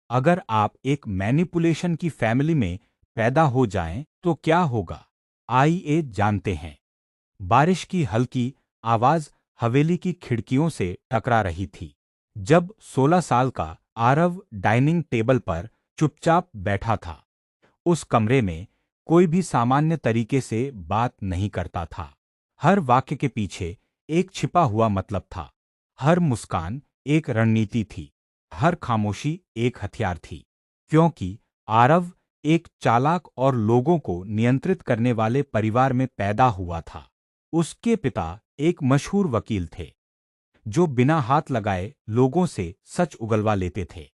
अगर आप एक मैनिपुलेशन की फैमिली में पैदा हो जाएं तो क्या होगा? आइए जानते हैं। बारिश की हल्की आवाज हवेली की खिड़कियों से टकरा रही थी जब 16 साल का आरव डाइनिंग टेबल पर चुपचाप बैठा था। उस कमरे में कोई भी सामान्य तरीके से बात नहीं करता था। हर वाक्य के पीछे एक छिपा हुआ मतलब था। हर मुस्कान एक रणनीति थी। हर खामोशी एक हथियार थी। क्योंकि आरव एक चालाक और लोगों को नियंत्रित करने वाले परिवार में पैदा हुआ था। उसके पिता एक मशहूर वकील थे जो बिना हाथ लगाए लोगों से सच उगलवा लेते थे।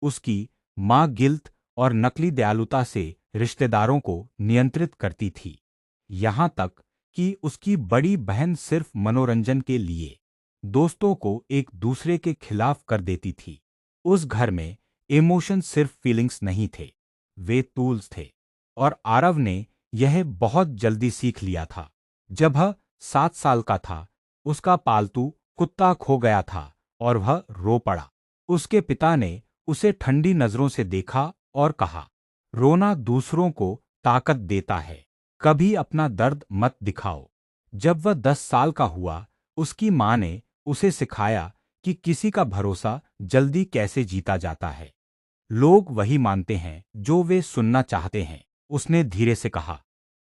उसकी मां गिल्ट और नकली दयालुता से रिश्तेदारों को नियंत्रित करती थी। यहां तक कि उसकी बड़ी बहन सिर्फ मनोरंजन के लिए दोस्तों को एक दूसरे के खिलाफ कर देती थी। उस घर में इमोशन सिर्फ फीलिंग्स नहीं थे, वे टूल्स थे। और आरव ने यह बहुत जल्दी सीख लिया था। जब वह 7 साल का था, उसका पालतू कुत्ता खो गया था और वह रो पड़ा। उसके पिता ने उसे ठंडी नजरों से देखा और कहा, रोना दूसरों को ताकत देता है, कभी अपना दर्द मत दिखाओ। जब वह 10 साल का हुआ, उसकी मां ने उसे सिखाया कि किसी का भरोसा जल्दी कैसे जीता जाता है। लोग वही मानते हैं जो वे सुनना चाहते हैं, उसने धीरे से कहा।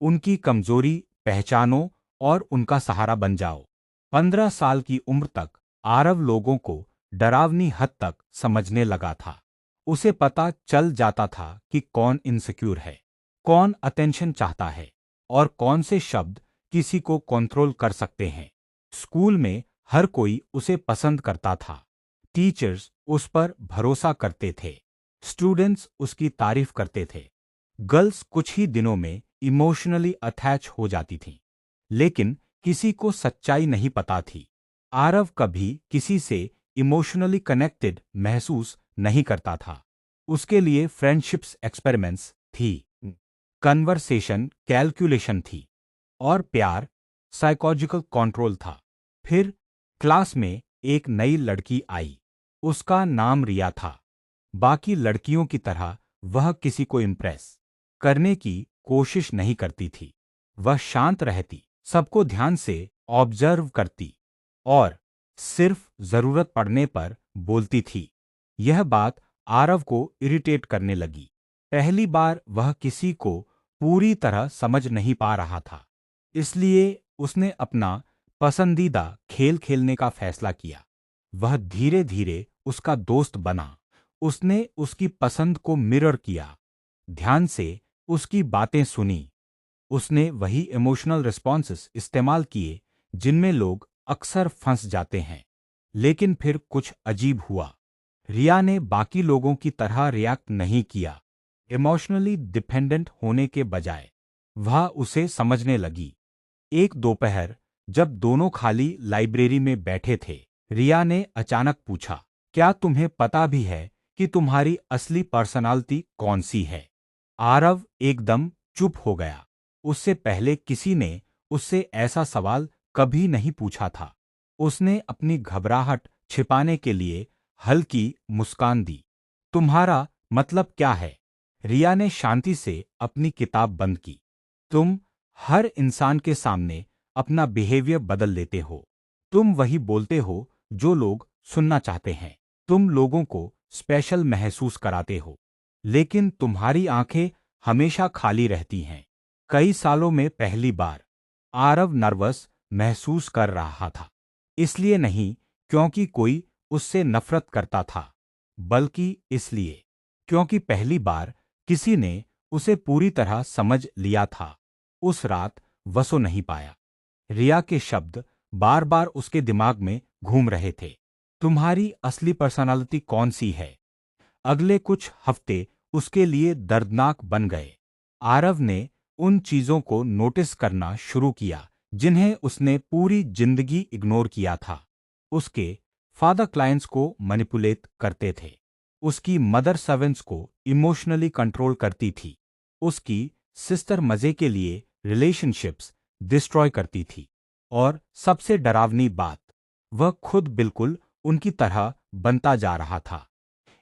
उनकी कमजोरी पहचानो और उनका सहारा बन जाओ। 15 साल की उम्र तक आरव लोगों को डरावनी हद तक समझने लगा था। उसे पता चल जाता था कि कौन इनसिक्योर है, कौन अटेंशन चाहता है और कौन से शब्द किसी को कंट्रोल कर सकते हैं। स्कूल में हर कोई उसे पसंद करता था। टीचर्स उस पर भरोसा करते थे। स्टूडेंट्स उसकी तारीफ करते थे। गर्ल्स कुछ ही दिनों में इमोशनली अटैच हो जाती थीं। लेकिन किसी को सच्चाई नहीं पता थी। आरव कभी किसी से इमोशनली कनेक्टेड महसूस नहीं करता था। उसके लिए फ्रेंडशिप्स एक्सपेरिमेंट्स थी, कन्वर्सेशन कैलकुलेशन थी और प्यार साइकोलॉजिकल कंट्रोल था। फिर क्लास में एक नई लड़की आई। उसका नाम रिया था। बाकी लड़कियों की तरह वह किसी को इम्प्रेस करने की कोशिश नहीं करती थी। वह शांत रहती, सबको ध्यान से ऑब्जर्व करती और सिर्फ जरूरत पड़ने पर बोलती थी। यह बात आरव को इरिटेट करने लगी। पहली बार वह किसी को पूरी तरह समझ नहीं पा रहा था। इसलिए उसने अपना पसंदीदा खेल खेलने का फैसला किया। वह धीरे धीरे उसका दोस्त बना। उसने उसकी पसंद को मिरर किया, ध्यान से उसकी बातें सुनी। उसने वही इमोशनल रिस्पॉन्सेस इस्तेमाल किए जिनमें लोग अक्सर फंस जाते हैं। लेकिन फिर कुछ अजीब हुआ। रिया ने बाकी लोगों की तरह रिएक्ट नहीं किया। इमोशनली डिपेंडेंट होने के बजाय वह उसे समझने लगी। एक दोपहर जब दोनों खाली लाइब्रेरी में बैठे थे, रिया ने अचानक पूछा, क्या तुम्हें पता भी है कि तुम्हारी असली पर्सनालिटी कौन सी है? आरव एकदम चुप हो गया। उससे पहले किसी ने उससे ऐसा सवाल कभी नहीं पूछा था। उसने अपनी घबराहट छिपाने के लिए हल्की मुस्कान दी। तुम्हारा मतलब क्या है? रिया ने शांति से अपनी किताब बंद की। तुम हर इंसान के सामने अपना बिहेवियर बदल लेते हो। तुम वही बोलते हो जो लोग सुनना चाहते हैं। तुम लोगों को स्पेशल महसूस कराते हो। लेकिन तुम्हारी आंखें हमेशा खाली रहती हैं। कई सालों में पहली बार आरव नर्वस महसूस कर रहा था। इसलिए नहीं क्योंकि कोई उससे नफरत करता था, बल्कि इसलिए क्योंकि पहली बार किसी ने उसे पूरी तरह समझ लिया था। उस रात वह सो नहीं पाया। रिया के शब्द बार बार उसके दिमाग में घूम रहे थे। तुम्हारी असली पर्सनालिटी कौन सी है? अगले कुछ हफ्ते उसके लिए दर्दनाक बन गए। आरव ने उन चीजों को नोटिस करना शुरू किया जिन्हें उसने पूरी जिंदगी इग्नोर किया था। उसके फादर क्लाइंट्स को मैनिपुलेट करते थे। उसकी मदर सर्वेंट्स को इमोशनली कंट्रोल करती थी। उसकी सिस्टर मजे के लिए रिलेशनशिप्स डिस्ट्रॉय करती थी। और सबसे डरावनी बात, वह खुद बिल्कुल उनकी तरह बनता जा रहा था।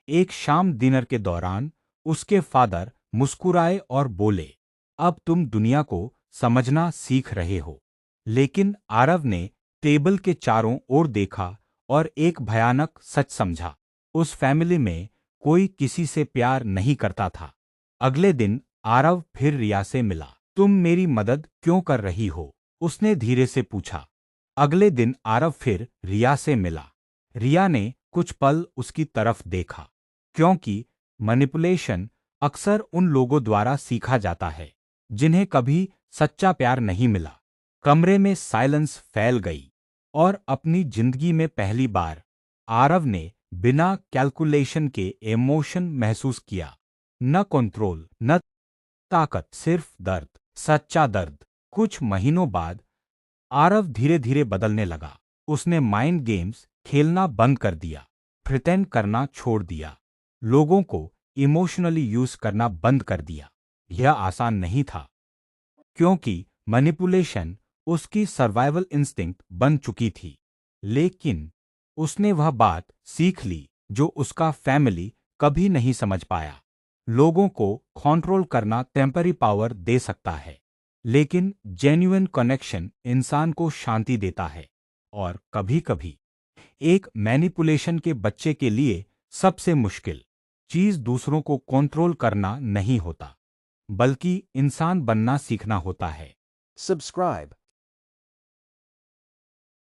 एक शाम डिनर के दौरान उसके फादर मुस्कुराए और बोले, अब तुम दुनिया को समझना सीख रहे हो। लेकिन आरव ने टेबल के चारों ओर देखा और एक भयानक सच समझा। उस फैमिली में कोई किसी से प्यार नहीं करता था। अगले दिन आरव फिर रिया से मिला। तुम मेरी मदद क्यों कर रही हो? उसने धीरे से पूछा। अगले दिन आरव फिर रिया से मिला। रिया ने कुछ पल उसकी तरफ देखा, क्योंकि मैनिपुलेशन अक्सर उन लोगों द्वारा सीखा जाता है जिन्हें कभी सच्चा प्यार नहीं मिला। कमरे में साइलेंस फैल गई और अपनी जिंदगी में पहली बार आरव ने बिना कैलकुलेशन के इमोशन महसूस किया। न कंट्रोल, न ताकत, सिर्फ दर्द, सच्चा दर्द। कुछ महीनों बाद आरव धीरे धीरे बदलने लगा। उसने माइंड गेम्स खेलना बंद कर दिया, प्रिटेंड करना छोड़ दिया, लोगों को इमोशनली यूज करना बंद कर दिया। यह आसान नहीं था, क्योंकि मैनिपुलेशन उसकी सर्वाइवल इंस्टिंक्ट बन चुकी थी। लेकिन उसने वह बात सीख ली जो उसका फैमिली कभी नहीं समझ पाया। लोगों को कंट्रोल करना टेम्पररी पावर दे सकता है, लेकिन जेन्युइन कनेक्शन इंसान को शांति देता है। और कभी-कभी एक मैनिपुलेशन के बच्चे के लिए सबसे मुश्किल चीज दूसरों को कंट्रोल करना नहीं होता, बल्कि इंसान बनना सीखना होता है। Subscribe.